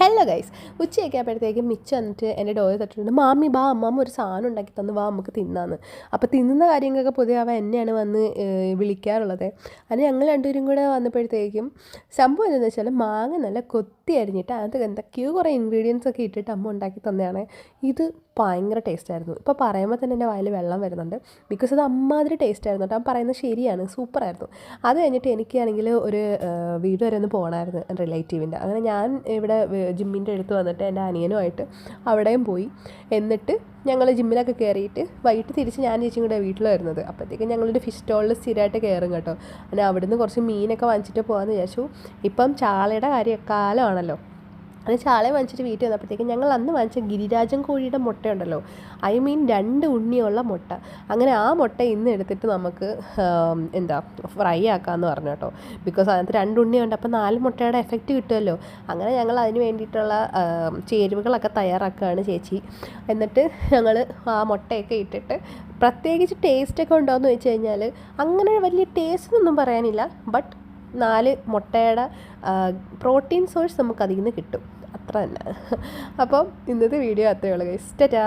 Hello guys, ഉച്ചയൊക്കെ ആയപ്പോഴത്തേക്കും മിച്ചം വന്നിട്ട് എൻ്റെ ഡോറ് തട്ടിട്ടുണ്ട്. മാമി ബാ, അമ്മാമ്മ ഒരു സാധനം ഉണ്ടാക്കി തന്നു, വാ നമുക്ക് തിന്നാന്ന്. അപ്പോൾ തിന്നുന്ന കാര്യങ്ങളൊക്കെ പൊതുവെ അവൻ എന്നെയാണ് വന്ന് വിളിക്കാറുള്ളത്. അതിന് ഞങ്ങൾ രണ്ടുപേരും കൂടെ വന്നപ്പോഴത്തേക്കും സംഭവം എന്താണെന്ന് വെച്ചാൽ മാങ്ങ നല്ല കൊത്തി അരിഞ്ഞിട്ട് അതിനകത്ത് എന്തൊക്കെയോ കുറേ ഇൻഗ്രീഡിയൻസ് ഒക്കെ ഇട്ടിട്ട് അമ്മ ഉണ്ടാക്കി തന്നെയാണ്. ഇത് ഭയങ്കര ടേസ്റ്റായിരുന്നു. ഇപ്പോൾ പറയുമ്പോൾ തന്നെ എൻ്റെ വായിൽ വെള്ളം വരുന്നുണ്ട്. ബിക്കോസ് അത് അമ്മാതിരി ടേസ്റ്റ് ആയിരുന്നു കേട്ടോ. അവൻ പറയുന്നത് ശരിയാണ്, സൂപ്പറായിരുന്നു. അത് കഴിഞ്ഞിട്ട് എനിക്കാണെങ്കിൽ ഒരു വീട് വരെ ഒന്ന് പോകണമായിരുന്നു റിലേറ്റീവിൻ്റെ. അങ്ങനെ ഞാൻ ഇവിടെ ജിമ്മിൻ്റെ അടുത്ത് വന്നിട്ട് എൻ്റെ അനിയനുമായിട്ട് അവിടെയും പോയി. എന്നിട്ട് ഞങ്ങൾ ജിമ്മിലൊക്കെ കയറിയിട്ട് വൈകിട്ട് തിരിച്ച് ഞാൻ ചേച്ചിയും കൂടെ വീട്ടിൽ വരുന്നത്. അപ്പോഴത്തേക്കും ഞങ്ങളൊരു ഫിഷ് സ്റ്റോളിൽ സ്ഥിരമായിട്ട് കയറും കേട്ടോ. അങ്ങനെ അവിടുന്ന് കുറച്ച് മീനൊക്കെ വാങ്ങിച്ചിട്ട് പോകാമെന്ന് വിചാരിച്ചു. ഇപ്പം ചാളയുടെ കാലമാണല്ലോ. അത് ചാള വാങ്ങിച്ചിട്ട് വീട്ടിൽ വന്നപ്പോഴത്തേക്കും ഞങ്ങൾ അന്ന് വാങ്ങിച്ച ഗിരിരാജൻ കോഴിയുടെ മുട്ടയുണ്ടല്ലോ, ഐ മീൻ 2 ഉണ്ണിയുള്ള മുട്ട. അങ്ങനെ ആ മുട്ട ഇന്ന് എടുത്തിട്ട് നമുക്ക് ഫ്രൈ ആക്കാമെന്ന് പറഞ്ഞു കേട്ടോ. ബിക്കോസ് അതിനകത്ത് 2 ഉണ്ണിയുണ്ട്, അപ്പോൾ 4 മുട്ടയുടെ എഫക്റ്റ് കിട്ടുമല്ലോ. അങ്ങനെ ഞങ്ങൾ അതിന് വേണ്ടിയിട്ടുള്ള ചേരുവകളൊക്കെ തയ്യാറാക്കുകയാണ് ചേച്ചി. എന്നിട്ട് ഞങ്ങൾ ആ മുട്ടയൊക്കെ ഇട്ടിട്ട് പ്രത്യേകിച്ച് ടേസ്റ്റൊക്കെ ഉണ്ടോയെന്ന് വെച്ച് കഴിഞ്ഞാൽ അങ്ങനെ വലിയ ടേസ്റ്റൊന്നും പറയാനില്ല. ബട്ട് 4 മുട്ടയുടെ പ്രോട്ടീൻ സോഴ്സ് നമുക്ക് അതിൽ നിന്ന് കിട്ടും, അത്ര തന്നെ. അപ്പം ഇന്നത്തെ വീഡിയോ അത്രയേ ഉള്ളൂ ഗൈസ്. ടാറ്റാ.